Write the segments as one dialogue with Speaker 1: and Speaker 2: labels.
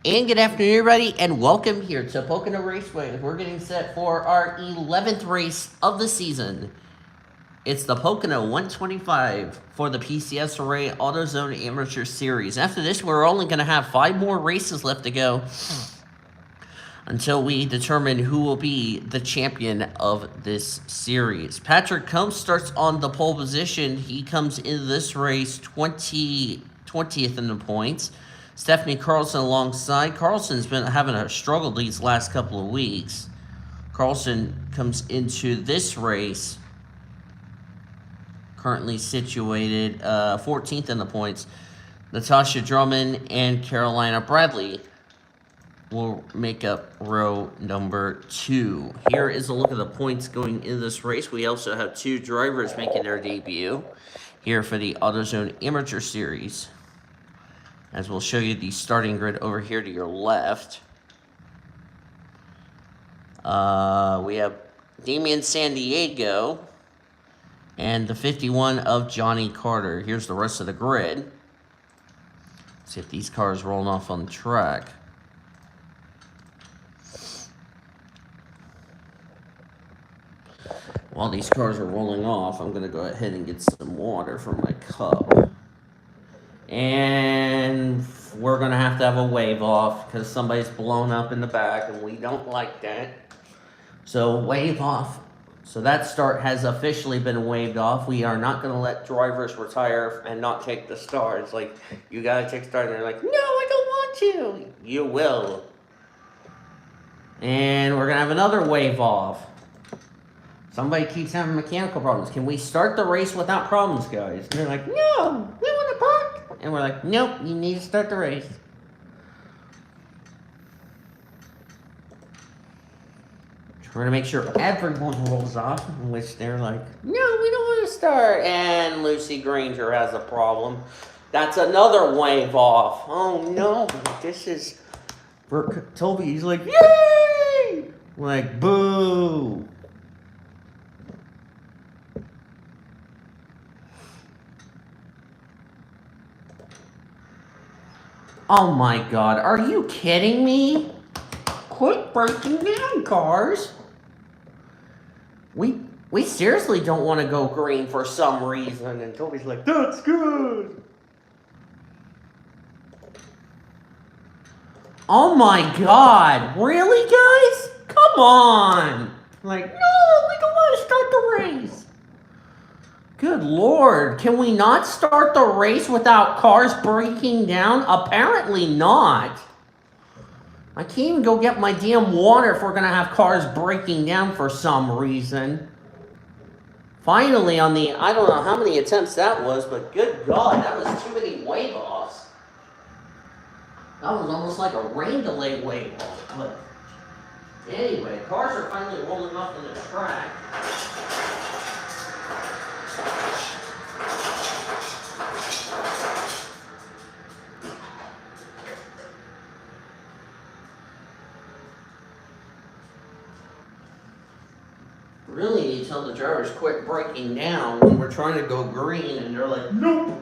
Speaker 1: And good afternoon, everybody, and welcome here to Pocono Raceway. We're getting set for our 11th race of the season. It's the Pocono 125 for the PCS Array AutoZone Amateur Series. After this, we're only going to have 5 more races left to go until we determine who will be the champion of this series. Patrick Combs starts on the pole position. He comes into this race 20th in the points. Stephanie Carlson alongside. Carlson's been having a struggle these last couple of weeks. Carlson comes into this race currently situated 14th in the points. Natasha Drummond and Carolina Bradley will make up row number 2. Here is a look at the points going into this race. We also have 2 drivers making their debut here for the AutoZone Amateur Series. As we'll show you the starting grid over here to your left. We have Damian Sandiego and the 51 of Johnny Carter. Here's the rest of the grid. See if these cars rolling off on the track. While these cars are rolling off, I'm going to go ahead and get some water from my cup. And we're going to have a wave off because somebody's blown up in the back and we don't like that. So wave off. So that start has officially been waved off. We are not going to let drivers retire and not take the start. It's like, you got to take start. And they're like, no, I don't want to. You will. And we're going to have another wave off. Somebody keeps having mechanical problems. Can we start the race without problems, guys? And they're like, no, we want to park. And we're like, nope, you need to start the race. Trying to make sure everyone rolls off, in which they're like, no, we don't want to start. And Lucy Granger has a problem. That's another wave off. Oh, no, this is... For Toby, he's like, yay! Like, boo! Oh my god, are you kidding me? Quit breaking down, cars. We seriously don't want to go green for some reason. And Toby's like, that's good. Oh my god, really, guys? Come on. Like, no, we don't want to start the race. Good lord, can we not start the race without cars breaking down? Apparently not. I can't even go get my damn water if we're going to have cars breaking down for some reason. Finally, on the, I don't know how many attempts that was, but good god, that was too many wave-offs. That was almost like a rain delay wave-off. But anyway, cars are finally rolling off on the track. Really need to tell the drivers quit breaking down when we're trying to go green and they're like, nope.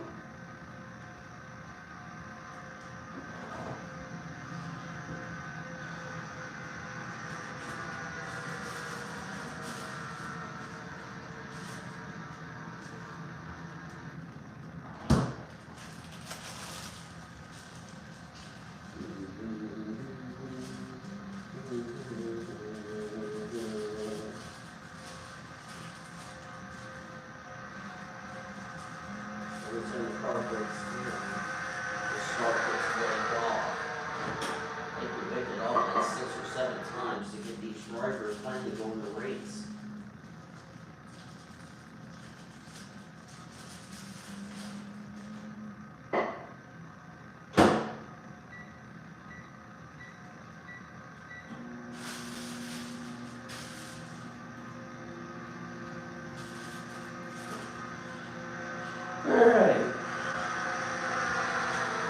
Speaker 1: Alright.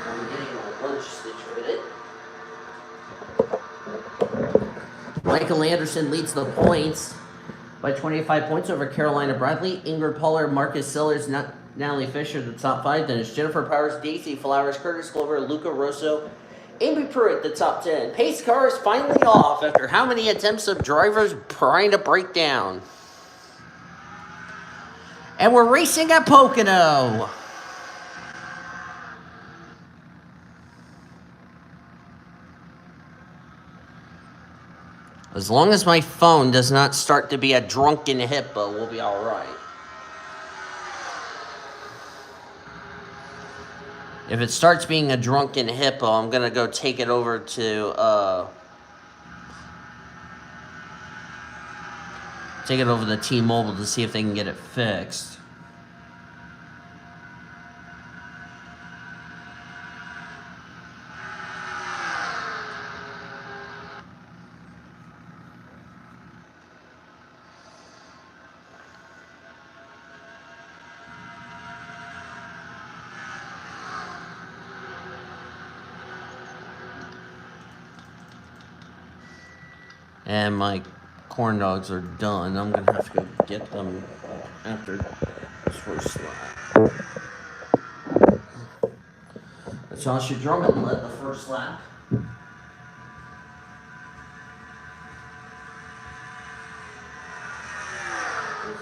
Speaker 1: I'm getting my lunch situated. Michael Anderson leads the points by 25 points over Carolina Bradley, Ingrid Pollard, Marcus Sellers, Natalie Fisher, the top 5. Then it's Jennifer Powers, Daisy Flowers, Curtis Glover, Luca Rosso, Amy Pruitt, the top 10. Pace car is finally off after how many attempts of drivers trying to break down? And we're racing at Pocono. As long as my phone does not start to be a drunken hippo, we'll be all right. If it starts being a drunken hippo, I'm going to go take it over to T-Mobile to see if they can get it fixed. And my corn dogs are done. I'm going to have to go get them after this first lap. Natasha Drummond led the first lap. It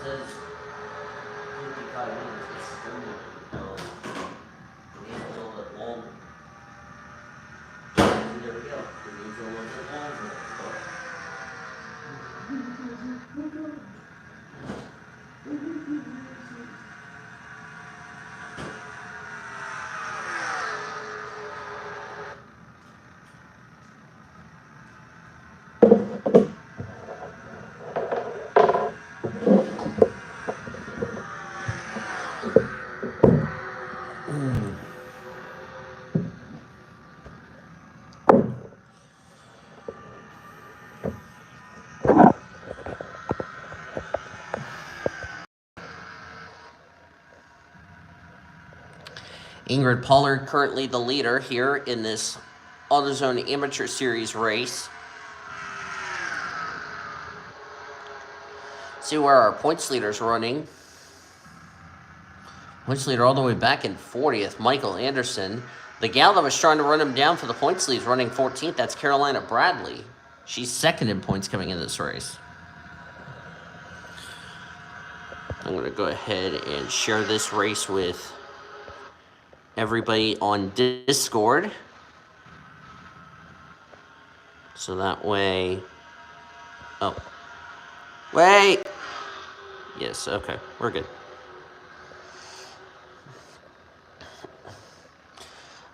Speaker 1: says 55 minutes. It's still a little bit long. There we go. It needs a little bit longer. Ingrid Pollard currently the leader here in this AutoZone Amateur Series race. See where our points leader's running. Points leader all the way back in 40th, Michael Anderson. The gal that was trying to run him down for the points lead is running 14th. That's Carolina Bradley. She's second in points coming into this race. I'm going to go ahead and share this race with everybody on Discord. So that way... Oh. Wait! Yes, okay. We're good.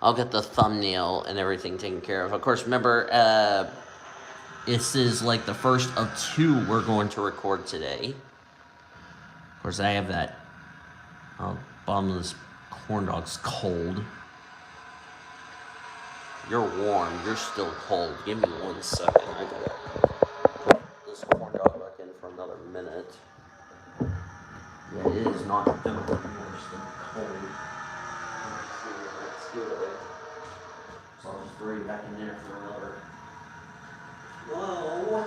Speaker 1: I'll get the thumbnail and everything taken care of. Of course, remember, this is like the first of 2 we're going to record today. Of course, I have that bottom of this corn dog's cold. You're warm. You're still cold. Give me 1 second. I gotta put this corn dog back in for another minute. Yeah, it is not done. You're still cold. Let's do it. So I'll just throw you back in there for another. Whoa.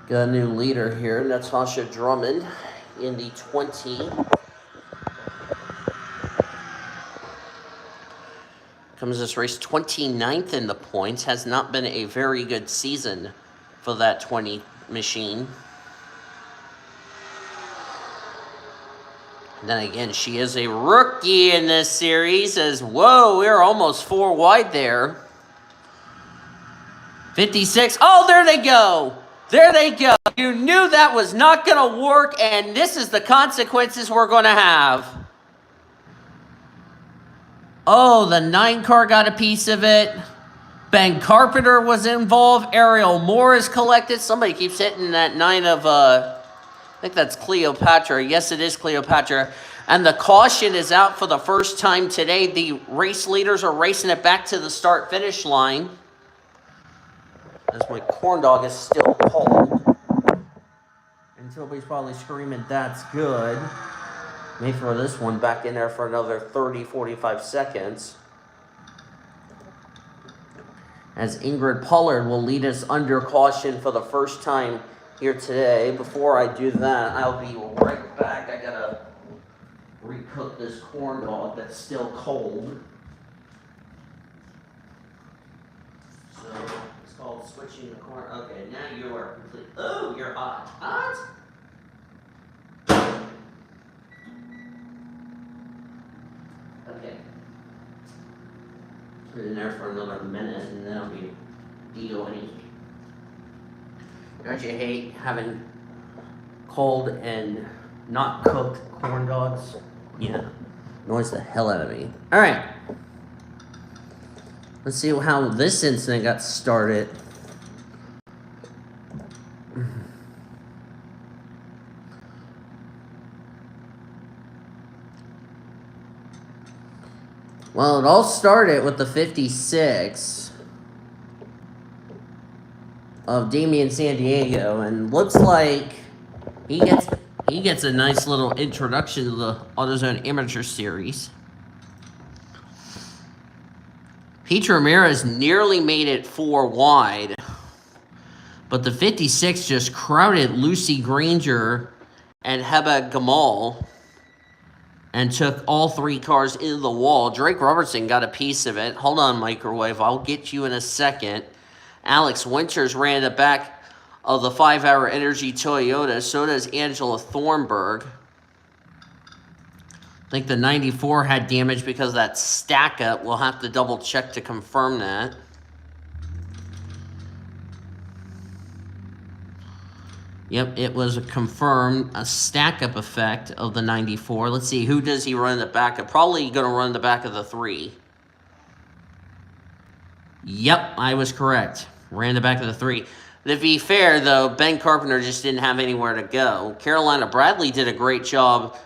Speaker 1: Got a new leader here, Natasha Drummond, in the 20. Comes this race 29th in the points. Has not been a very good season for that 20 machine. And then again, she is a rookie in this series. As whoa, we're almost 4 wide there. 56. Oh, there they go. There they go. You knew that was not going to work, and this is the consequences we're going to have. Oh, the 9 car got a piece of it. Ben Carpenter was involved. Ariel Moore is collected. Somebody keeps hitting that 9 of, I think that's Cleopatra. Yes, it is Cleopatra. And the caution is out for the first time today. The race leaders are racing it back to the start-finish line. As my corn dog is still cold. And somebody's probably screaming, that's good. May throw this one back in there for another 30, 45 seconds. As Ingrid Pollard will lead us under caution for the first time here today. Before I do that, I'll be right back. I gotta recook this corn dog that's still cold. So it's called switching the corn. Okay, now you are complete. Oh, you're hot. Hot? Okay. Put it in there for another minute and then I'll be de-oiling. Don't you hate having cold and not cooked corn dogs? Yeah. Annoys the hell out of me. Alright. Let's see how this incident got started. Well, it all started with the 56 of Damian Sandiego, and looks like he gets a nice little introduction to the AutoZone Amateur Series. Pete Ramirez nearly made it 4 wide, but the 56 just crowded Lucy Granger and Heba Gamal and took all 3 cars into the wall. Drake Robertson got a piece of it. Hold on, Microwave. I'll get you in a second. Alex Winters ran the back of the 5-Hour Energy Toyota. So does Angela Thornburg. I think the 94 had damage because of that stack up. We'll have to double check to confirm that. Yep, it was confirmed, a stack-up effect of the 94. Let's see, who does he run in the back of? Probably going to run the back of the 3. Yep, I was correct. Ran the back of the 3. To be fair, though, Ben Carpenter just didn't have anywhere to go. Carolina Bradley did a great job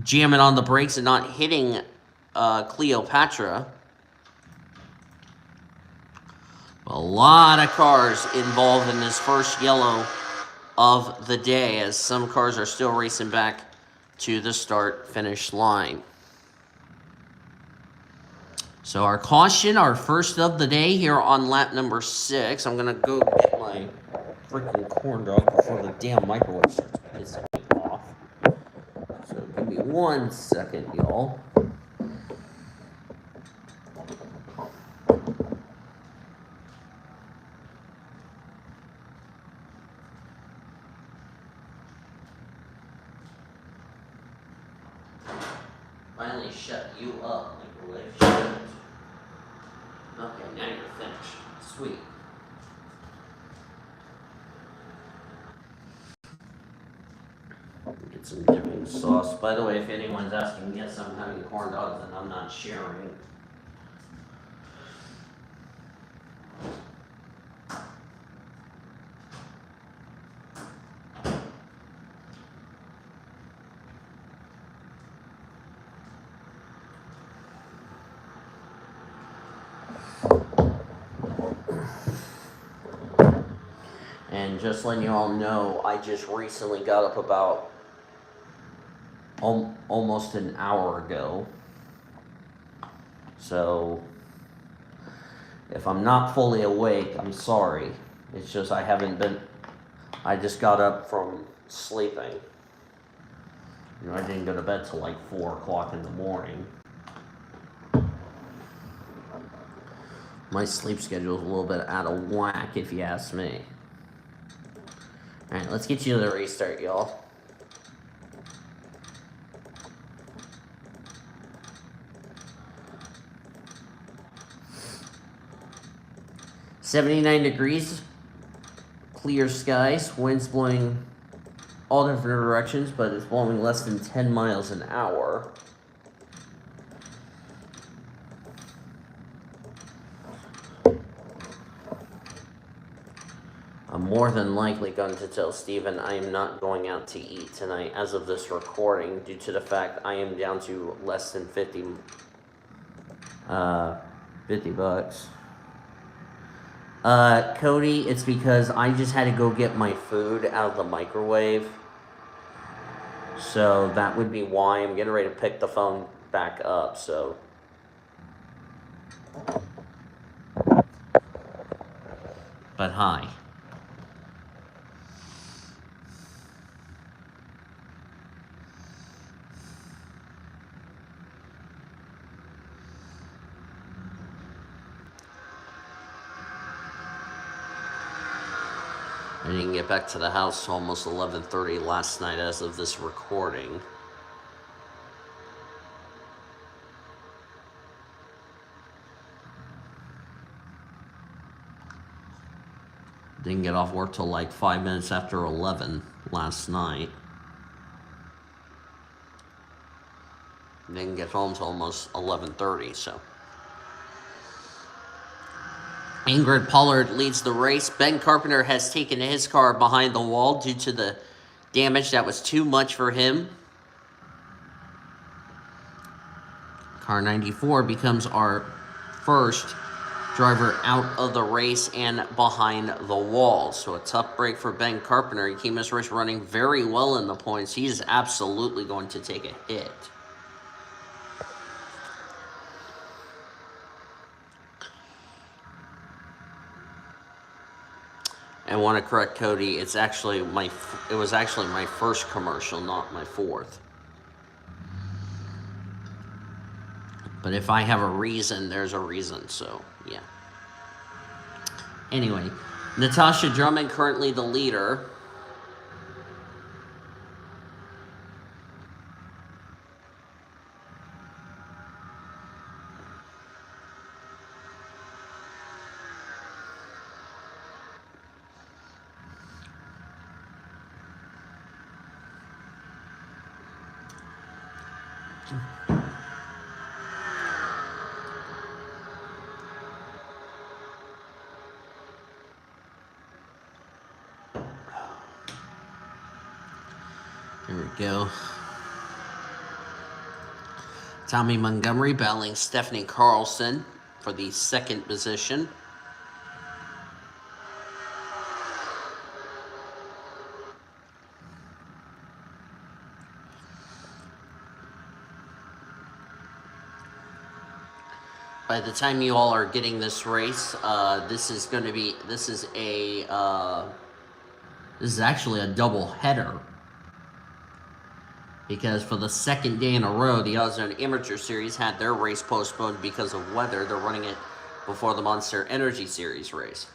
Speaker 1: jamming on the brakes and not hitting Cleopatra. A lot of cars involved in this first yellow of the day, as some cars are still racing back to the start-finish line. So our caution, our first of the day here on lap number 6. I'm going to go get my freaking corn dog before the damn microwave starts pissing me off. So give me 1 second, y'all. Finally shut you up, microwave. Okay, now you're finished. Sweet. Get some dipping sauce. By the way, if anyone's asking, yes, I'm having corn dogs and I'm not sharing. And just letting you all know, I just recently got up about almost an hour ago. So if I'm not fully awake, I'm sorry. It's just I just got up from sleeping. You know, I didn't go to bed till like 4 o'clock in the morning. My sleep schedule is a little bit out of whack, if you ask me. Alright, let's get you to the restart, y'all. $79 clear skies, winds blowing all different directions, but it's blowing less than 10 miles an hour. I'm more than likely going to tell Steven I am not going out to eat tonight as of this recording, due to the fact I am down to less than 50 bucks. Cody, it's because I just had to go get my food out of the microwave. So that would be why I'm getting ready to pick the phone back up. So, but hi. I didn't get back to the house till almost 11:30 last night as of this recording. Didn't get off work till like 5 minutes after 11 last night. Didn't get home till almost 11:30, so. Ingrid Pollard leads the race. Ben Carpenter has taken his car behind the wall due to the damage that was too much for him. Car 94 becomes our first driver out of the race and behind the wall. So a tough break for Ben Carpenter. He came this race running very well in the points. He is absolutely going to take a hit. I want to correct Cody. It was actually my first commercial, not my fourth. But if I have a reason, there's a reason. So yeah. Anyway, Natasha Drummond currently the leader. There we go. Tommy Montgomery battling Stephanie Carlson for the second position. By the time you all are getting this race, this is actually a double header. Because for the second day in a row, the AutoZone Amateur Series had their race postponed because of weather. They're running it before the Monster Energy Series race.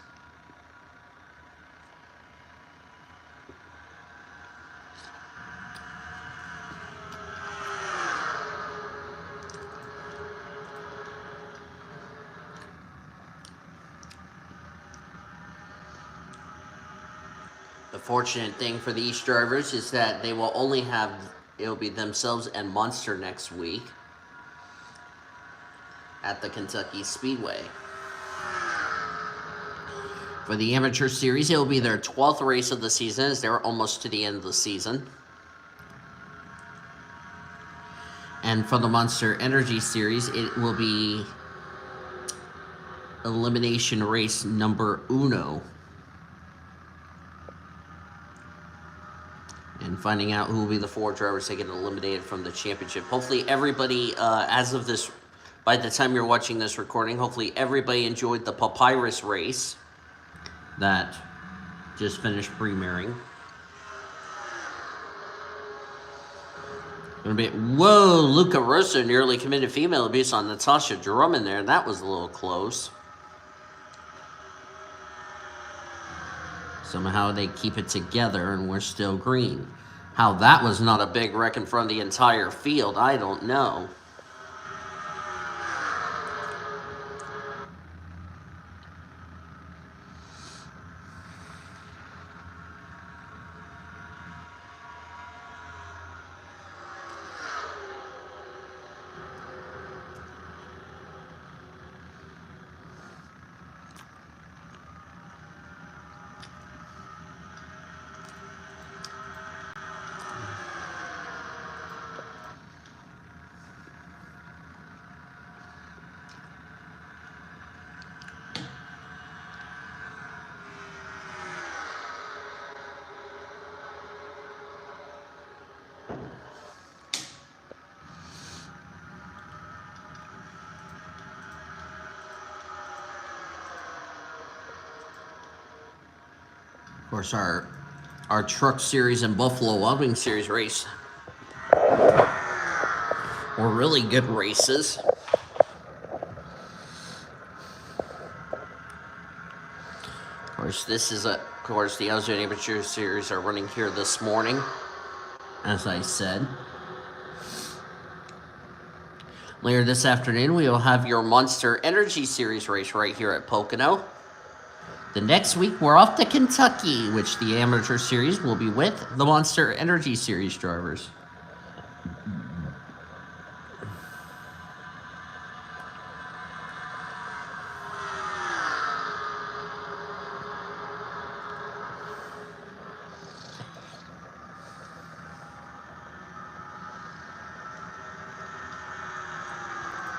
Speaker 1: The fortunate thing for these drivers is that they will only have, it'll be themselves and Monster next week at the Kentucky Speedway. For the Amateur Series, it will be their 12th race of the season as they're almost to the end of the season. And for the Monster Energy Series, it will be elimination race number uno. And finding out who will be the 4 drivers that get eliminated from the championship. Hopefully everybody, as of this, by the time you're watching this recording, hopefully everybody enjoyed the Papyrus race that just finished premiering. Whoa, Luca Rosso nearly committed female abuse on Natasha Drummond there. That was a little close. Somehow they keep it together and we're still green. How that was not a big wreck in front of the entire field, I don't know. Of course, our Truck Series and Buffalo Wild Wings Series race were really good races. Of course, the Arizona Amateur Series are running here this morning, as I said. Later this afternoon, we will have your Monster Energy Series race right here at Pocono. The next week, we're off to Kentucky, which the Amateur Series will be with the Monster Energy Series drivers.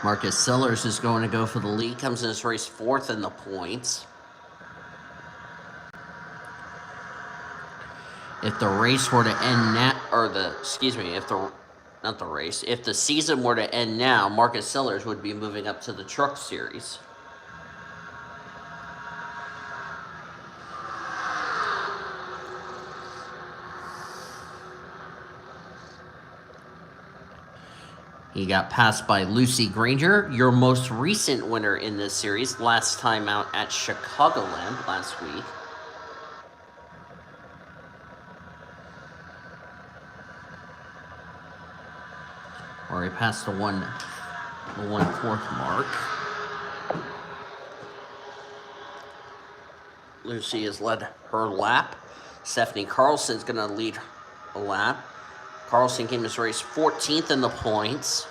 Speaker 1: Marcus Sellers is going to go for the lead. Comes in this race fourth in the points. If the race were to end now, if the season were to end now, Marcus Sellers would be moving up to the Truck Series. He got passed by Lucy Granger, your most recent winner in this series, last time out at Chicagoland last week. Where he passed the 1/4 mark. Lucy has led her lap. Stephanie Carlson's going to lead a lap. Carlson came this race 14th in the points.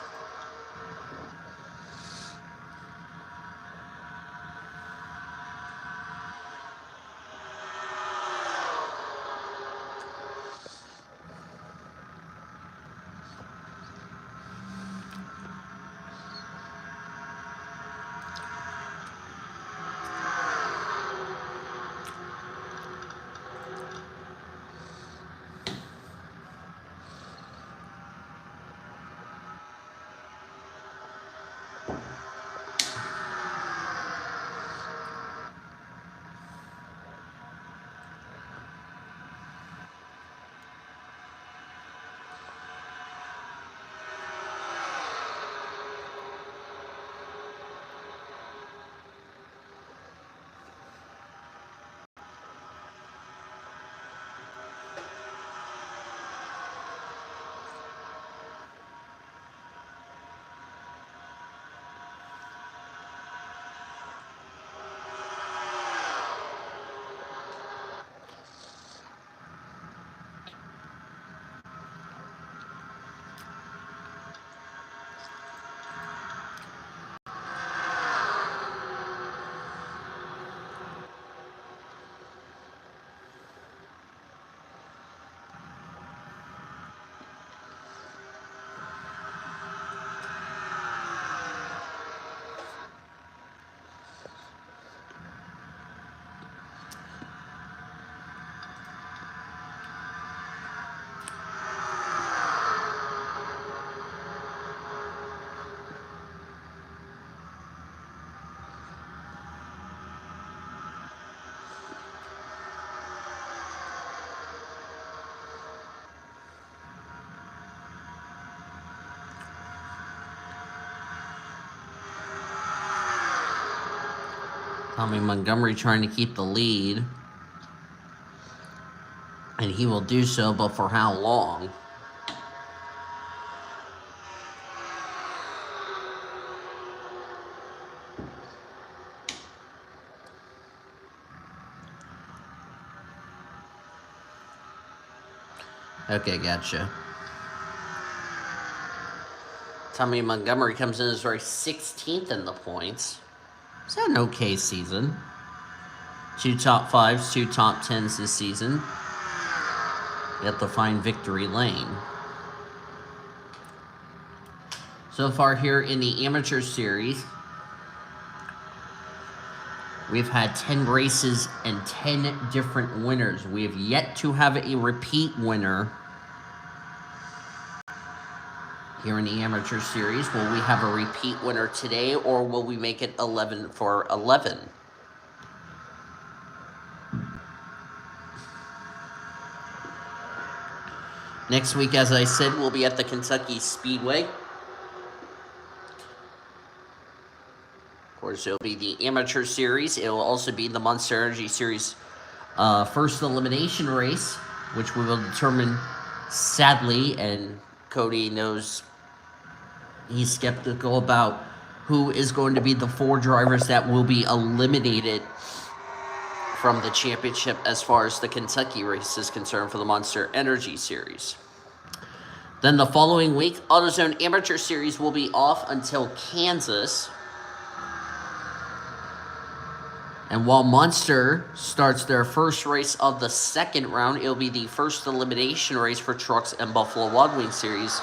Speaker 1: Tommy Montgomery trying to keep the lead. And he will do so, but for how long? Okay, gotcha. Tommy Montgomery comes in as race 16th in the points. Is that an okay season? 2 top 5s, 2 top 10s this season. Yet to find victory lane. So far here in the Amateur Series, we've had 10 races and 10 different winners. We have yet to have a repeat winner here in the Amateur Series. Will we have a repeat winner today, or will we make it 11 for 11? Next week, as I said, we'll be at the Kentucky Speedway. Of course, it'll be the Amateur Series. It'll also be the Monster Energy Series first elimination race, which we will determine, sadly, and Cody knows he's skeptical about who is going to be the 4 drivers that will be eliminated from the championship as far as the Kentucky race is concerned for the Monster Energy Series. Then the following week, AutoZone Amateur Series will be off until Kansas. And while Monster starts their first race of the second round, it'll be the first elimination race for Trucks and Buffalo Wild Wings Series,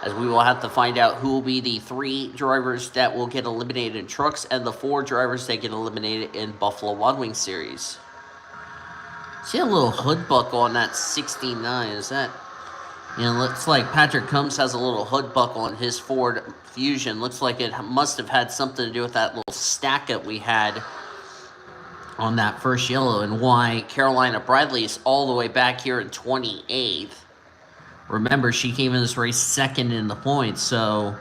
Speaker 1: as we will have to find out who will be the 3 drivers that will get eliminated in Trucks and the 4 drivers that get eliminated in Buffalo Wild Wings Series. See a little hood buckle on that 69, is that... You know, looks like Patrick Combs has a little hood buckle on his Ford Fusion. Looks like it must have had something to do with that little stack that we had on that first yellow, and why Carolina Bradley is all the way back here in 28th. Remember, she came in this race second in the points, so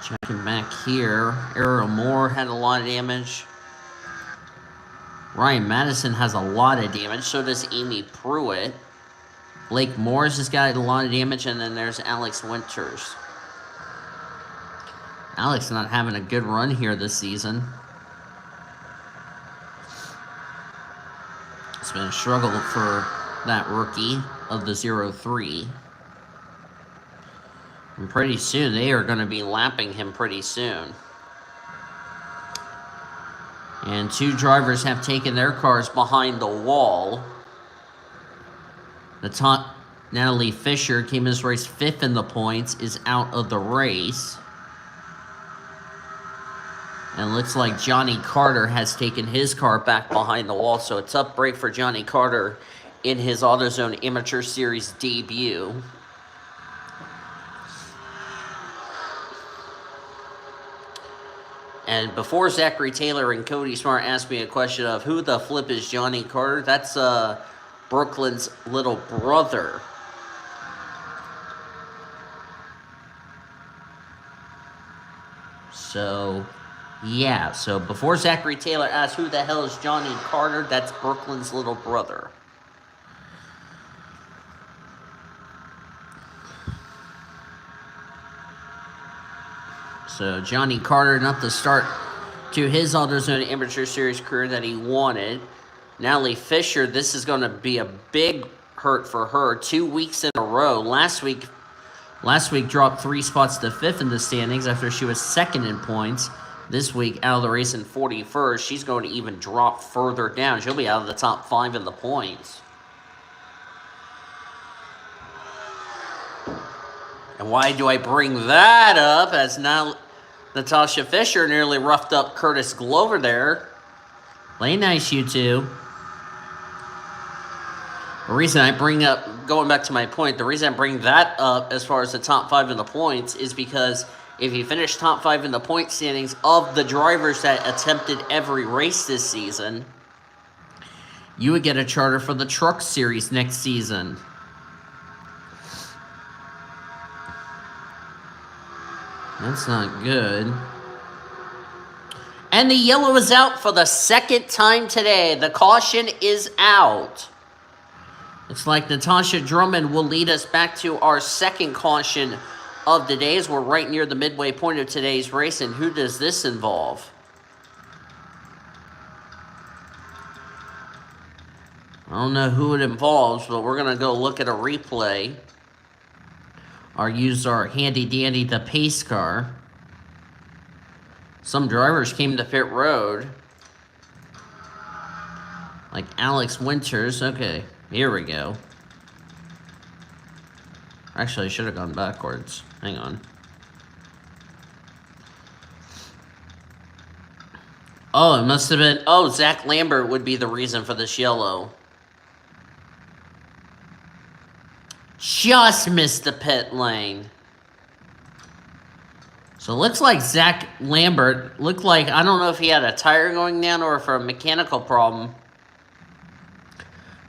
Speaker 1: checking back here, Errol Moore had a lot of damage. Ryan Madison has a lot of damage, so does Amy Pruitt. Blake Morris has got a lot of damage, and then there's Alex Winters. Alex not having a good run here this season. It's been a struggle for that rookie of the 03. And pretty soon, they are going to be lapping him pretty soon. And 2 drivers have taken their cars behind the wall. The top, Natalie Fisher, came in this race 5th in the points, is out of the race. And looks like Johnny Carter has taken his car back behind the wall. So a tough break for Johnny Carter in his AutoZone Amateur Series debut. And before Zachary Taylor and Cody Smart asked me a question of who the flip is Johnny Carter, that's Brooklyn's little brother. So, yeah. So, before Zachary Taylor asked who the hell is Johnny Carter, that's Brooklyn's little brother. So, Johnny Carter, not the start to his AutoZone Amateur Series career that he wanted. Natalie Fisher, this is going to be a big hurt for her. 2 weeks in a row. Last week dropped 3 spots to 5th in the standings after she was 2nd in points. This week, out of the race in 41st, she's going to even drop further down. She'll be out of the top 5 in the points. And why do I bring that up? As now Natasha Fisher nearly roughed up Curtis Glover there. Play nice, you two. The reason I bring up, going back to my point, the reason I bring that up as far as the top 5 in the points is because if you finish top 5 in the point standings of the drivers that attempted every race this season, you would get a charter for the Truck Series next season. That's not good. And the yellow is out for the 2nd time today. The caution is out. Looks like Natasha Drummond will lead us back to our 2nd caution of the day, as we're right near the midway point of today's race. And who does this involve? I don't know who it involves, but we're going to go look at a replay. Or use our handy dandy, the pace car. Some drivers came to pit road. Like Alex Winters. Okay, here we go. Actually, I should have gone backwards. Hang on. Oh, it must have been... Oh, Zach Lambert would be the reason for this yellow. Just missed the pit lane. So it looks like Zach Lambert looked like, I don't know if he had a tire going down or if a mechanical problem.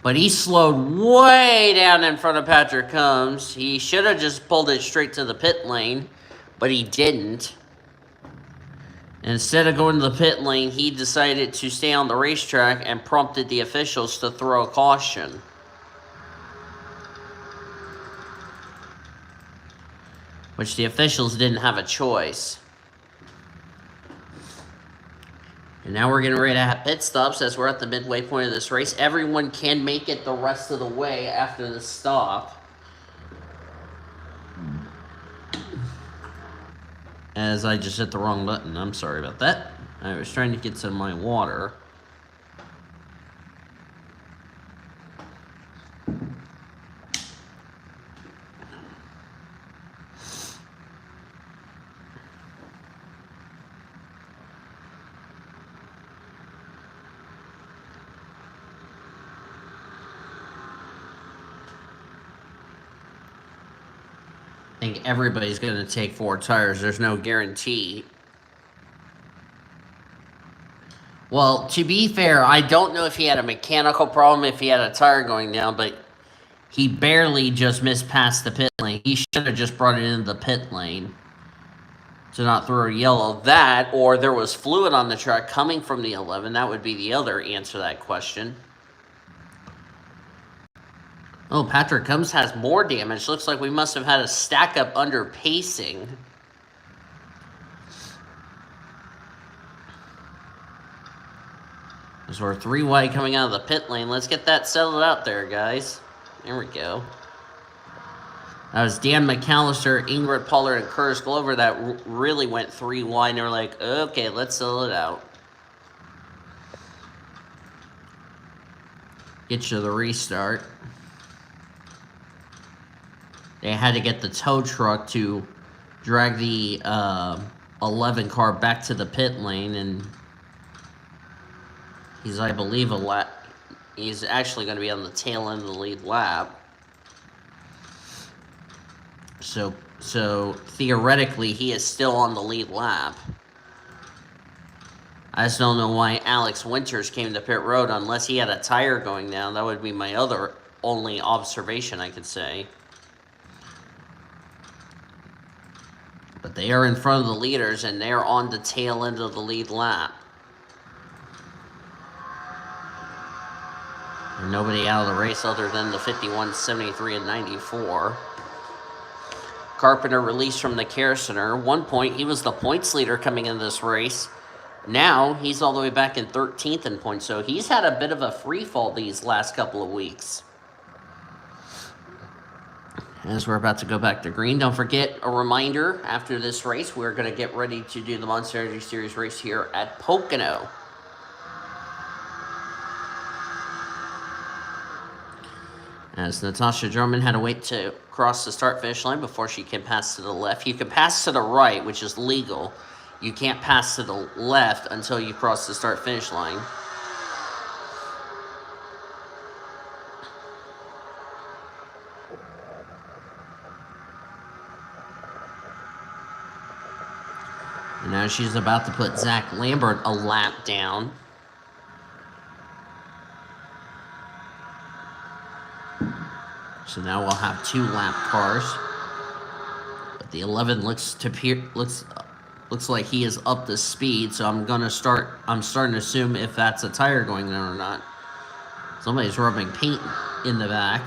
Speaker 1: But he slowed way down in front of Patrick Combs. He should have just pulled it straight to the pit lane, but he didn't. Instead of going to the pit lane, he decided to stay on the racetrack and prompted the officials to throw a caution. Which the officials didn't have a choice. And now we're getting ready to have pit stops as we're at the midway point of this race. Everyone can make it the rest of the way after the stop. As I just hit the wrong button. I'm sorry about that. I was trying to get some of my water. I think everybody's going to take 4 tires. There's no guarantee. Well, to be fair, I don't know if he had a mechanical problem, if he had a tire going down, but he barely just missed past the pit lane. He should have just brought it into the pit lane to not throw a yellow. That, or there was fluid on the track coming from the 11. That would be the other answer to that question. Oh, Patrick Combs has more damage. Looks like we must have had a stack up under pacing. So we're 3 wide coming out of the pit lane. Let's get that settled out there, guys. There we go. That was Dan McAllister, Ingrid Pollard, and Curtis Glover that really went 3 wide. And they were like, okay, let's settle it out. Get you the restart. They had to get the tow truck to drag the 11 car back to the pit lane, and he's, I believe, he's actually going to be on the tail end of the lead lap. So theoretically, he is still on the lead lap. I just don't know why Alex Winters came to pit road unless he had a tire going down. That would be my only observation, I could say. But they are in front of the leaders, and they're on the tail end of the lead lap. And nobody out of the race other than the 51, 73, and 94. Carpenter released from the care center. 1 point, he was the points leader coming into this race. Now, he's all the way back in 13th in points, so he's had a bit of a free fall these last couple of weeks. As we're about to go back to green, don't forget a reminder, after this race, we're going to get ready to do the Monster Energy Series race here at Pocono. As Natasha Drummond had to wait to cross the start-finish line before she can pass to the left. You can pass to the right, which is legal. You can't pass to the left until you cross the start-finish line. And now she's about to put Zach Lambert a lap down. So now we'll have 2 lap cars. But the 11 looks like he is up to speed, so I'm starting to assume if that's a tire going down or not. Somebody's rubbing paint in the back.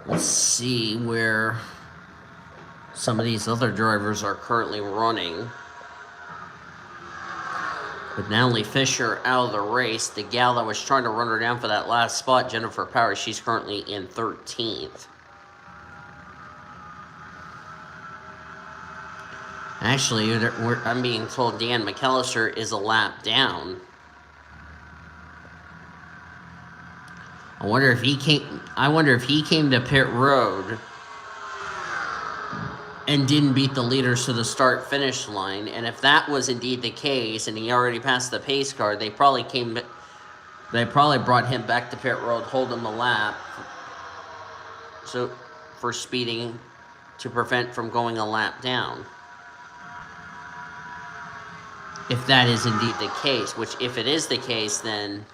Speaker 1: Let's see where some of these other drivers are currently running. With Natalie Fisher out of the race, the gal that was trying to run her down for that last spot, Jennifer Powers, she's currently in 13th. Actually, I'm being told Dan McAllister is a lap down. I wonder if he came to pit road and didn't beat the leaders to the start-finish line. And if that was indeed the case, and he already passed the pace car, they probably brought him back to pit road, hold him a lap, so for speeding to prevent from going a lap down. If that is indeed the case, which if it is the case, then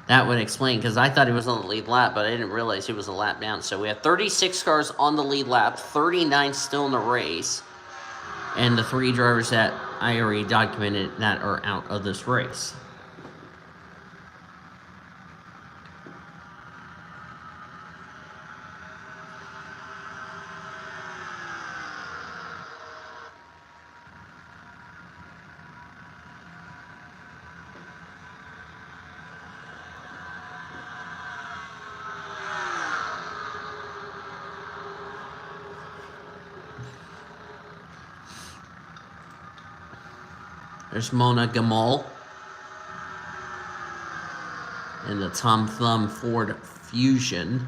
Speaker 1: that would explain, because I thought he was on the lead lap, but I didn't realize he was a lap down. So we have 36 cars on the lead lap, 39 still in the race, and the 3 drivers that I already documented that are out of this race. There's Mona Gamal in the Tom Thumb Ford Fusion.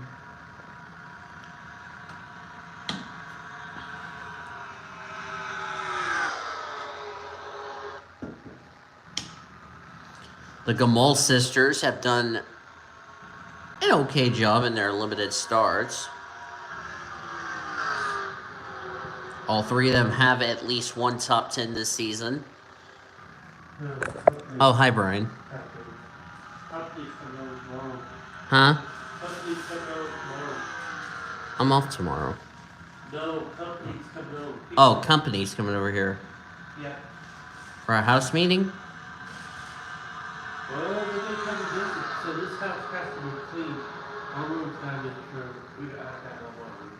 Speaker 1: The Gamal sisters have done an okay job in their limited starts. All 3 of them have at least one top 10 this season. Oh, hi, Brian. Huh? I'm off tomorrow.
Speaker 2: No, company's coming over.
Speaker 1: Oh, company's coming over here.
Speaker 2: Yeah.
Speaker 1: For a house meeting?
Speaker 2: Well, they're gonna come to visit, so this house has to be clean. Our room's gotta be trimmed. We got that on one room.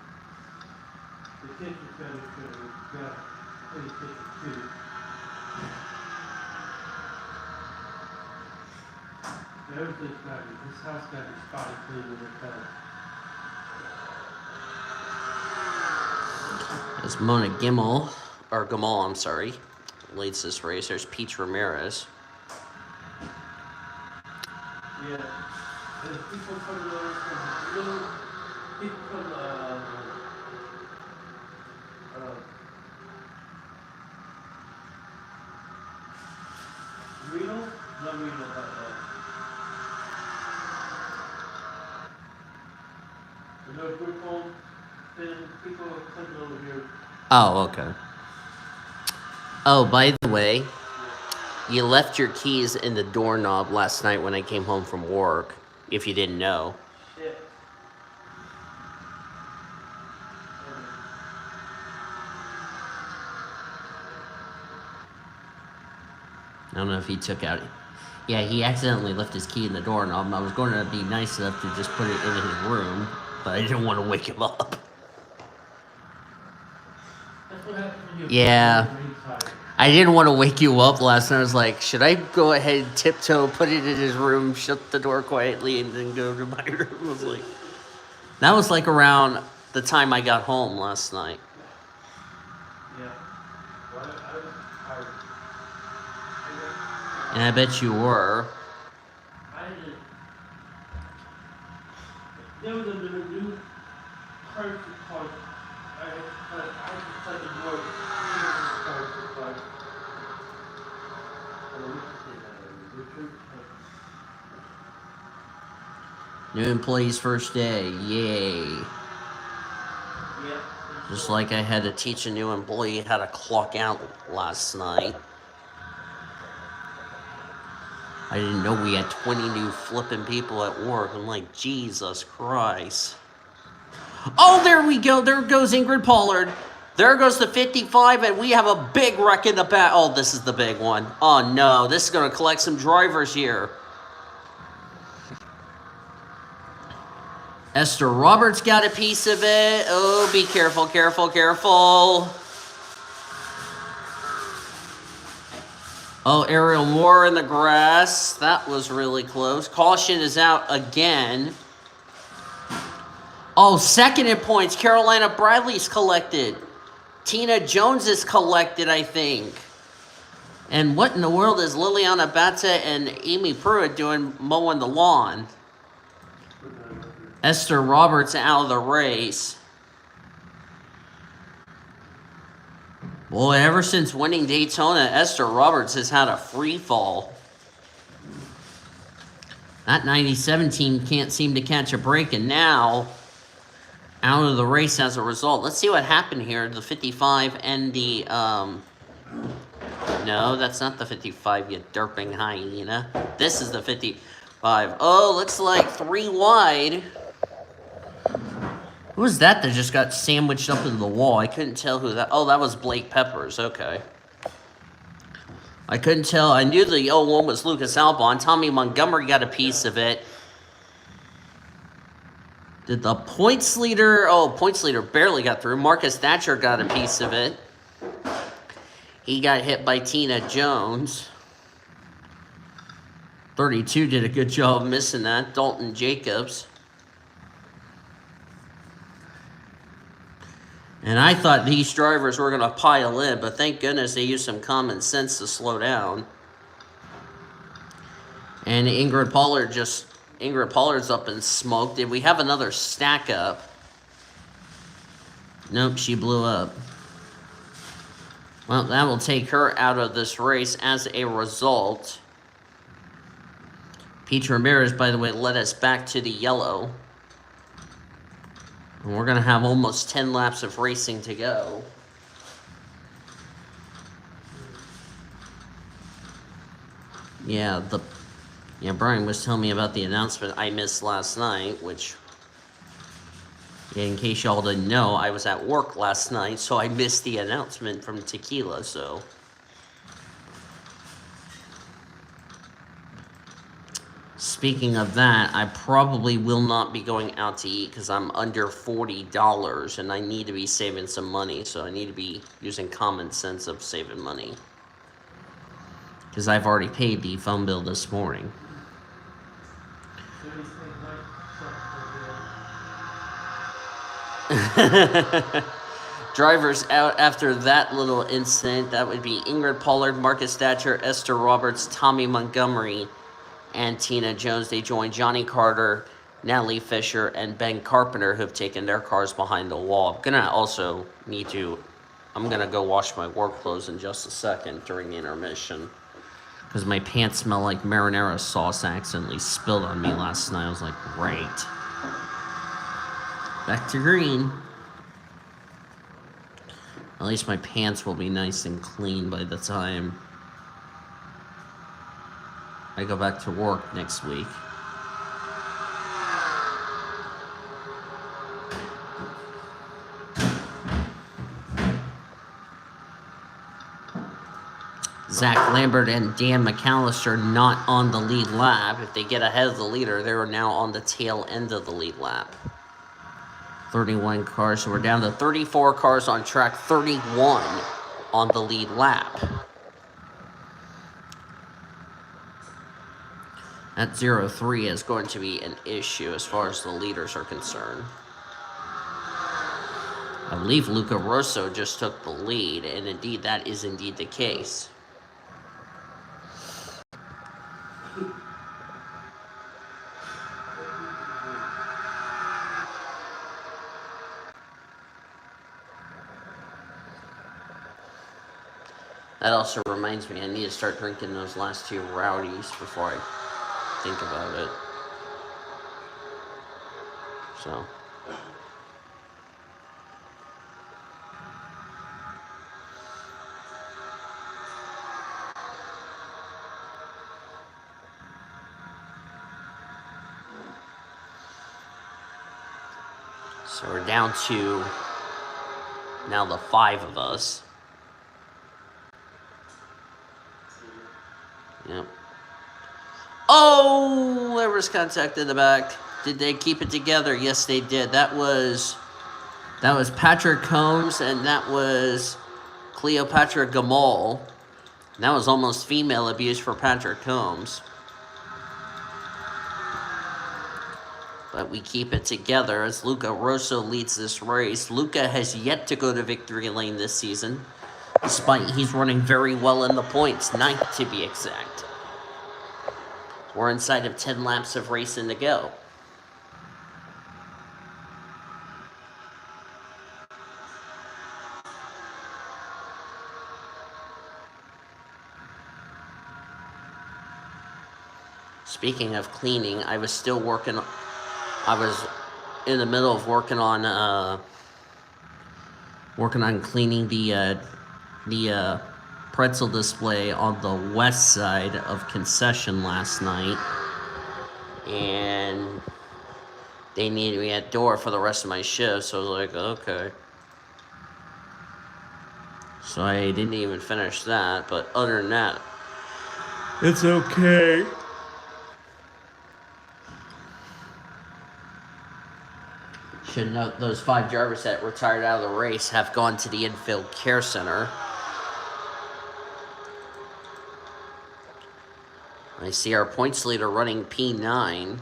Speaker 2: The kitchen's gotta be trimmed. We got a clean kitchen too. Everything's gotta be, this house gotta be spotty clean when it comes.
Speaker 1: As Mona Gamal, I'm sorry, leads this race. There's Peach Ramirez.
Speaker 2: Yeah. And people come to little people come Reno? Not Reno, you know, group home, then people are coming over here.
Speaker 1: Oh, okay. Oh, by the way, you left your keys in the doorknob last night when I came home from work, if you didn't know.
Speaker 2: Shit.
Speaker 1: I don't know if he took out... Yeah, he accidentally left his key in the doorknob, and I was going to be nice enough to just put it in his room, but I didn't want to wake him up.
Speaker 2: That's what happens when you
Speaker 1: Yeah. I didn't want to wake you up last night. I was like, should I go ahead and tiptoe, put it in his room, shut the door quietly, and then go to my room? I was like... That was like around the time I got home last night.
Speaker 2: Yeah. Well, I was tired.
Speaker 1: And I bet you were.
Speaker 2: I didn't. There was a new curse called. I just tried to work.
Speaker 1: New employee's first day. Yay.
Speaker 2: Yeah.
Speaker 1: Just like I had to teach a new employee how to clock out last night. I didn't know we had 20 new flipping people at work. I'm like, Jesus Christ. Oh, there we go. There goes Ingrid Pollard. There goes the 55, and we have a big wreck in the back. Oh, this is the big one. Oh, no. This is going to collect some drivers here. Esther Roberts got a piece of it. Oh, be careful, careful, careful. Oh, Ariel Moore in the grass. That was really close. Caution is out again. Oh, second in points. Carolina Bradley's collected. Tina Jones is collected, I think. And what in the world is Liliana Bata and Amy Pruitt doing mowing the lawn? Esther Roberts out of the race. Boy, ever since winning Daytona, Esther Roberts has had a free fall. That 97 team can't seem to catch a break, and now out of the race as a result. Let's see what happened here. The 55 and the, no, that's not the 55, you derping hyena. This is the 55. Oh, looks like 3 wide. Who was that just got sandwiched up into the wall? I couldn't tell who that... Oh, that was Blake Peppers. Okay. I couldn't tell. I knew the 01 was Lucas Albon. Tommy Montgomery got a piece of it. Did the points leader... Oh, points leader barely got through. Marcus Thatcher got a piece of it. He got hit by Tina Jones. 32 did a good job missing that. Dalton Jacobs. And I thought these drivers were going to pile in, but thank goodness they used some common sense to slow down. And Ingrid Pollard's up in smoke. Did we have another stack up? Nope, she blew up. Well, that will take her out of this race as a result. Pete Ramirez, by the way, led us back to the yellow. And we're going to have almost 10 laps of racing to go. Yeah, Brian was telling me about the announcement I missed last night, which, in case y'all didn't know, I was at work last night, so I missed the announcement from Tequila, so... Speaking of that, I probably will not be going out to eat because I'm under $40 and I need to be saving some money. So I need to be using common sense of saving money. Because I've already paid the phone bill this morning. Drivers out after that little incident. That would be Ingrid Pollard, Marcus Thatcher, Esther Roberts, Tommy Montgomery, and Tina Jones. They joined Johnny Carter, Natalie Fisher, and Ben Carpenter, who have taken their cars behind the wall. I'm gonna go wash my work clothes in just a second during the intermission. Because my pants smell like marinara sauce accidentally spilled on me last night. I was like, great. Back to green. At least my pants will be nice and clean by the time I go back to work next week. Zach Lambert and Dan McAllister not on the lead lap. If they get ahead of the leader, they're now on the tail end of the lead lap. 31 cars, so we're down to 34 cars on track, 31 on the lead lap. That 0-3 is going to be an issue as far as the leaders are concerned. I believe Luca Rosso just took the lead, and indeed, that is indeed the case. That also reminds me, I need to start drinking those last 2 rowdies before I think about it. So. So we're down to now the 5 of us. Yep. Oh, there was contact in the back. Did they keep it together? Yes, they did. That was Patrick Combs, and that was Cleopatra Gamal. That was almost female abuse for Patrick Combs. But we keep it together as Luca Rosso leads this race. Luca has yet to go to victory lane this season, despite he's running very well in the points, 9th to be exact. We're inside of 10 laps of racing to go. Speaking of cleaning, I was in the middle of working on cleaning the pretzel display on the west side of concession last night, and they needed me at door for the rest of my shift, so I was like, okay. So I didn't even finish that, but other than that, it's okay. Should note those 5 drivers that retired out of the race have gone to the infield care center. I see our points leader running P9.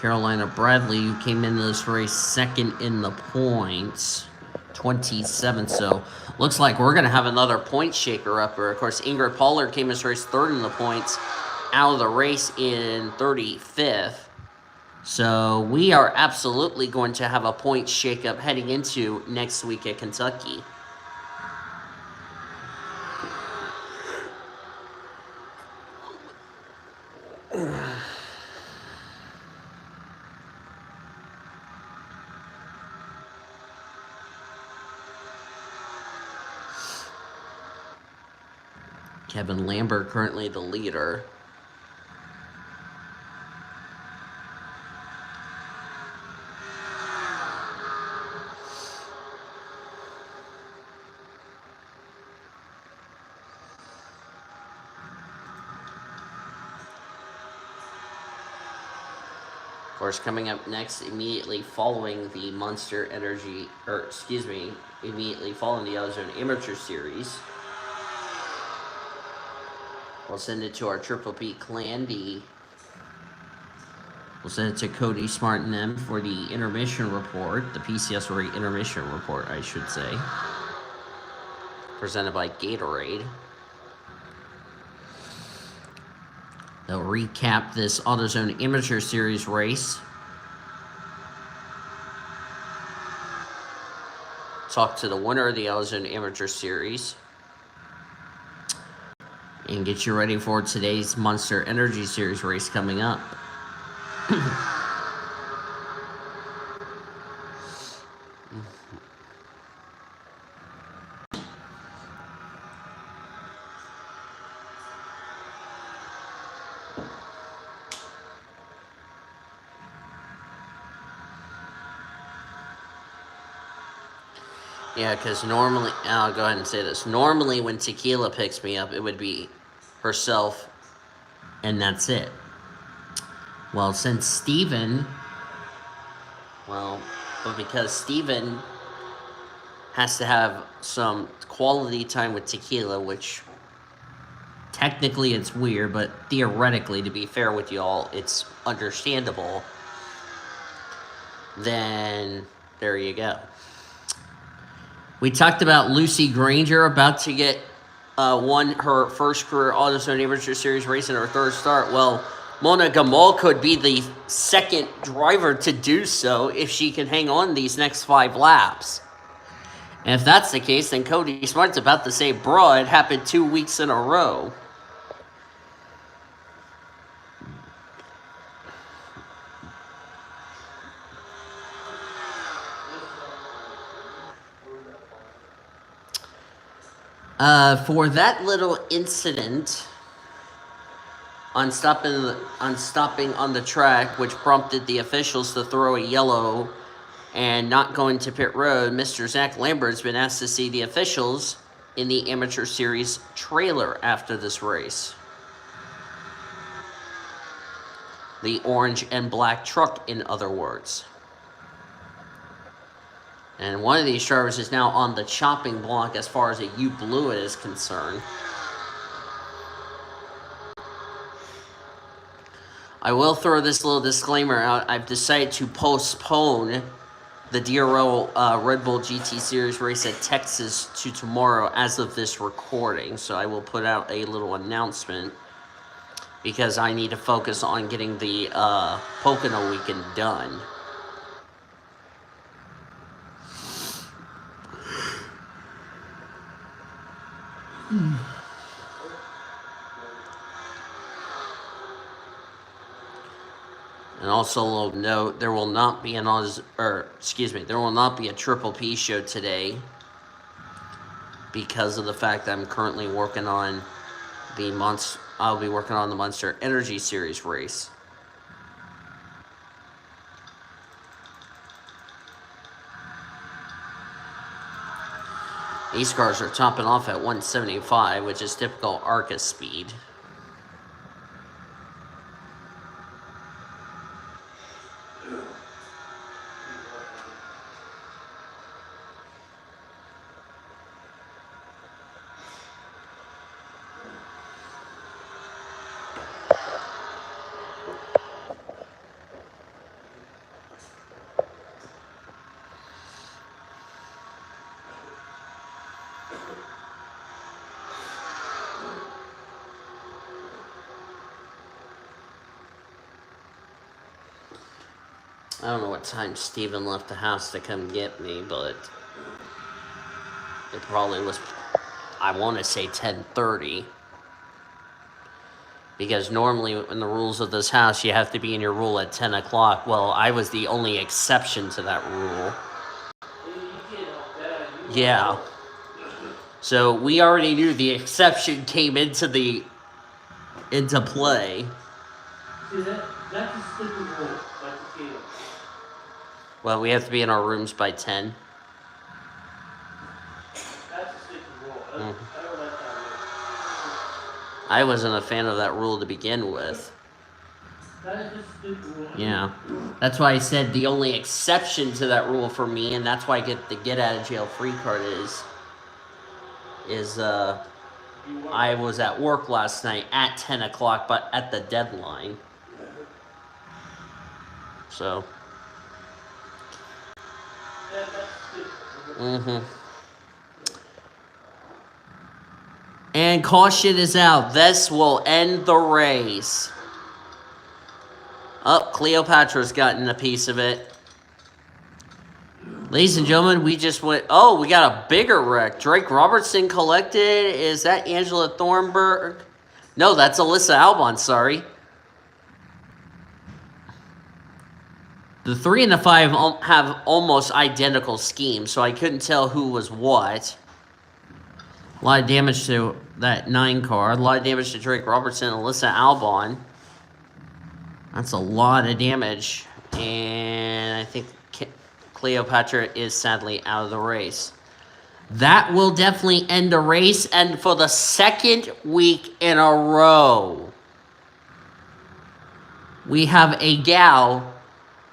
Speaker 1: Carolina Bradley, who came into this race second in the points, 27. So looks like we're going to have another point shaker up here. Of course, Ingrid Pollard came this race third in the points, out of the race in 35th. So we are absolutely going to have a point shakeup heading into next week at Kentucky. Kevin Lambert currently the leader. Of course, coming up next, immediately following the Monster Energy, immediately following the Ozone Amateur Series, we'll send it to our Triple P clan. We'll send it to Cody Smart and them for the intermission report, the PCS Rate intermission report, I should say, presented by Gatorade. They'll recap this AutoZone Amateur Series race. Talk to the winner of the AutoZone Amateur Series. And get you ready for today's Monster Energy Series race coming up. Yeah, because normally, I'll go ahead and say this. Normally, when Tequila picks me up, it would be herself, and that's it. Well, since Steven, but because Steven has to have some quality time with Tequila, which technically it's weird, but theoretically, to be fair with y'all, it's understandable, then there you go. We talked about Lucy Granger about to get won her first career AutoZone Amateur Series race in her third start. Well, Mona Gamal could be the second driver to do so if she can hang on these next 5 laps. And if that's the case, then Cody Smart's about to say, bruh, it happened 2 weeks in a row. For that little incident on stopping on the track, which prompted the officials to throw a yellow and not going to pit road, Mr. Zach Lambert's been asked to see the officials in the Amateur Series trailer after this race. The orange and black truck, in other words. And one of these drivers is now on the chopping block as far as a U Blue is concerned. I will throw this little disclaimer out. I've decided to postpone the DRL Red Bull GT Series race at Texas to tomorrow as of this recording. So I will put out a little announcement because I need to focus on getting the Pocono weekend done. And also a little note, there will not be there will not be a Triple P show today because of the fact that I'm currently working on I'll be working on the Monster Energy Series race. These cars are topping off at 175, which is typical ARCA speed. I don't know what time Steven left the house to come get me, but it probably was, I want to say 10:30. Because normally in the rules of this house, you have to be in your rule at 10 o'clock. Well, I was the only exception to that rule. Yeah. So we already knew the exception came into play.
Speaker 2: See, that's a stupid rule, like the field.
Speaker 1: Well, we have to be in our rooms by 10.
Speaker 2: That's a stupid rule. I don't like that rule.
Speaker 1: I wasn't a fan of that rule to begin with.
Speaker 2: That is just a stupid rule.
Speaker 1: Yeah. That's why I said the only exception to that rule for me, and that's why I get the get out of jail free card is I was at work last night at 10 o'clock, but at the deadline. So. And caution is out. This will end the race. Oh, Cleopatra's gotten a piece of it. Ladies and gentlemen, we just went... Oh, we got a bigger wreck. Drake Robertson collected. Is that Angela Thornburg? No, that's Alyssa Albon, sorry. The 3 and the 5 have almost identical schemes, so I couldn't tell who was what. A lot of damage to that 9 car. A lot of damage to Drake Robertson and Alyssa Albon. That's a lot of damage. And I think Cleopatra is sadly out of the race. That will definitely end the race. And for the second week in a row, we have a gal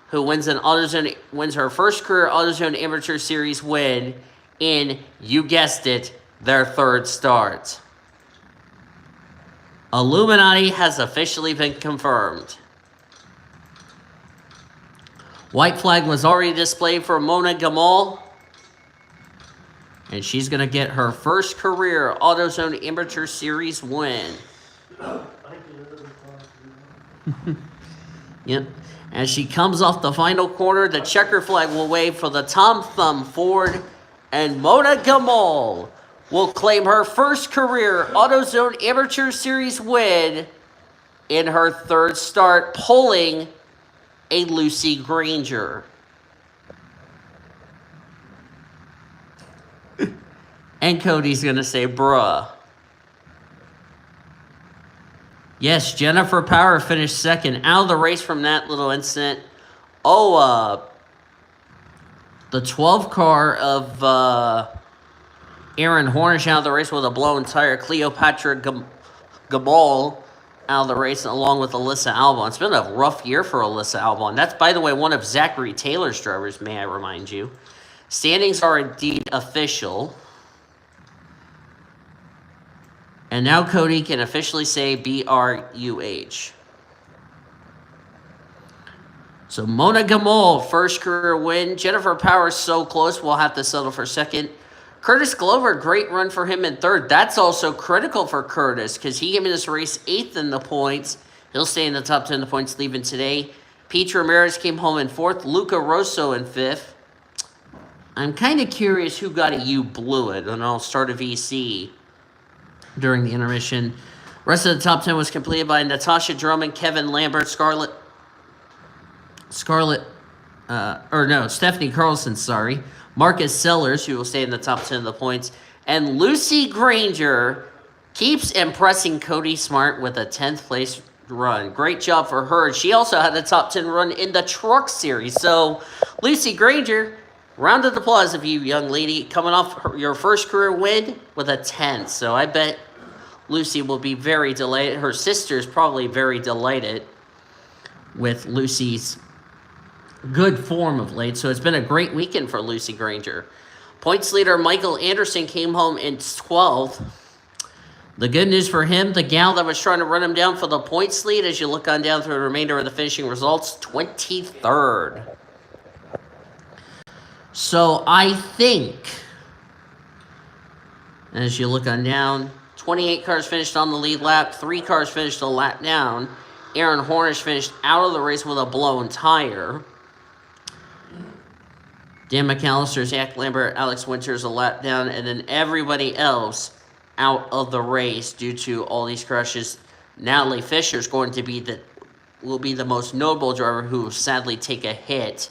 Speaker 1: who wins her first career AutoZone Amateur Series win in, you guessed it, their third start. Illuminati has officially been confirmed. White flag was already displayed for Mona Gamal. And she's going to get her first career AutoZone Amateur Series win. Yep. As she comes off the final corner, the checker flag will wave for the Tom Thumb Ford, and Mona Gamal will claim her first career AutoZone Amateur Series win in her third start, pulling a Lucy Granger. And Cody's going to say, bruh. Yes, Jennifer Power finished second. Out of the race from that little incident. The 12 car of Aaron Hornish out of the race with a blown tire. Cleopatra Gabal out of the race along with Alyssa Albon. It's been a rough year for Alyssa Albon. That's, by the way, one of Zachary Taylor's drivers, may I remind you. Standings are indeed official. And now Cody can officially say BRUH. So Mona Gamal, first career win. Jennifer Powers, so close, we'll have to settle for second. Curtis Glover, great run for him in third. That's also critical for Curtis because he came in this race 8th in the points. He'll stay in the top 10 in the points leaving today. Pete Ramirez came home in 4th. Luca Rosso in 5th. I'm kind of curious who got a You Blew It, and I'll start a VC during the intermission. Rest of the top 10 was completed by Natasha Drummond, Kevin Lambert, Stephanie Carlson, sorry. Marcus Sellers, who will stay in the top 10 of the points. And Lucy Granger keeps impressing Cody Smart with a 10th place run. Great job for her. She also had a top 10 run in the truck series. So, Lucy Granger, round of applause of you, young lady, coming off your first career win with a 10th. So, I bet Lucy will be very delighted. Her sister's probably very delighted with Lucy's good form of late. So it's been a great weekend for Lucy Granger. Points leader Michael Anderson came home in 12th. The good news for him, the gal that was trying to run him down for the points lead, as you look on down through the remainder of the finishing results, 23rd. So I think, as you look on down, 28 cars finished on the lead lap, 3 cars finished a lap down. Aaron Hornish finished out of the race with a blown tire. Dan McAllister, Zach Lambert, Alex Winters a lap down, and then everybody else out of the race due to all these crashes. Natalie Fisher is going to be will be the most notable driver who will sadly take a hit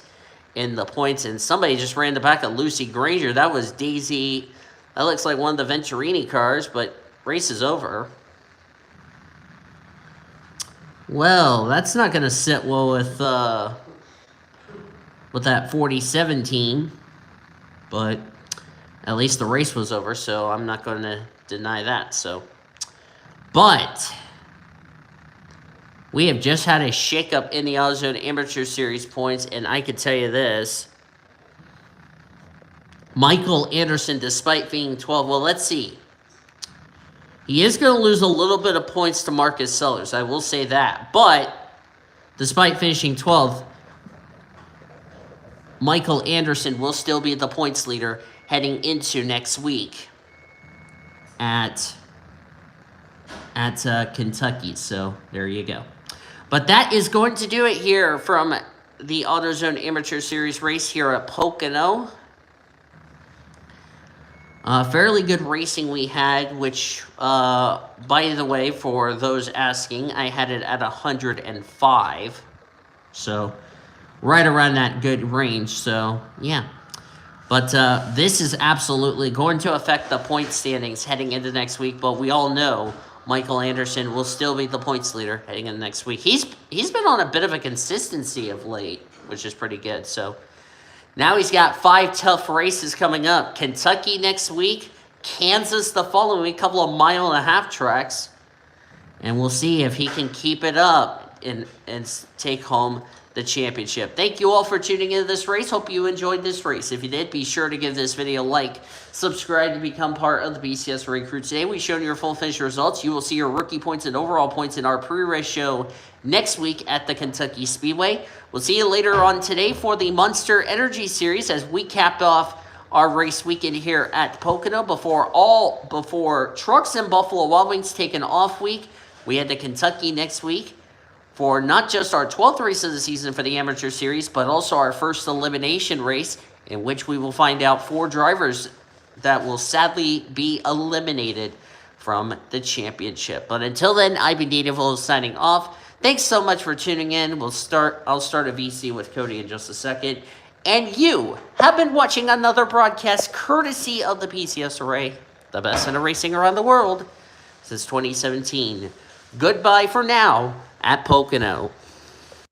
Speaker 1: in the points. And somebody just ran the back of Lucy Granger. That was Daisy. That looks like one of the Venturini cars, but race is over. Well, that's not going to sit well with that 47 team, but at least the race was over, so I'm not going to deny that. But we have just had a shakeup in the AutoZone Amateur Series points, and I could tell you this. Michael Anderson, despite being 12, well, let's see. He is going to lose a little bit of points to Marcus Sellers, I will say that. But despite finishing 12th, Michael Anderson will still be the points leader heading into next week at Kentucky. So there you go. But that is going to do it here from the AutoZone Amateur Series race here at Pocono. Fairly good racing we had, which, by the way, for those asking, I had it at 105. So, right around that good range. So, yeah. But this is absolutely going to affect the point standings heading into next week. But we all know Michael Anderson will still be the points leader heading into next week. He's been on a bit of a consistency of late, which is pretty good. So, now he's got 5 tough races coming up. Kentucky next week, Kansas the following week, a couple of mile-and-a-half tracks. And we'll see if he can keep it up and take home the championship. Thank you all for tuning into this race. Hope you enjoyed this race. If you did, be sure to give this video a like. Subscribe to become part of the BCS Ring Crew. Today, we've shown your full finish results. You will see your rookie points and overall points in our pre-race show next week at the Kentucky Speedway. We'll see you later on today for the Monster Energy Series as we capped off our race weekend here at Pocono before Trucks and Buffalo Wild Wings take an off week. We head to Kentucky next week for not just our 12th race of the season for the Amateur Series, but also our first elimination race, in which we will find out 4 drivers that will sadly be eliminated from the championship. But until then, I've been Native signing off. Thanks so much for tuning in. I'll start a VC with Cody in just a second. And you have been watching another broadcast courtesy of the PCS Array, the best in racing around the world since 2017. Goodbye for now at Pocono.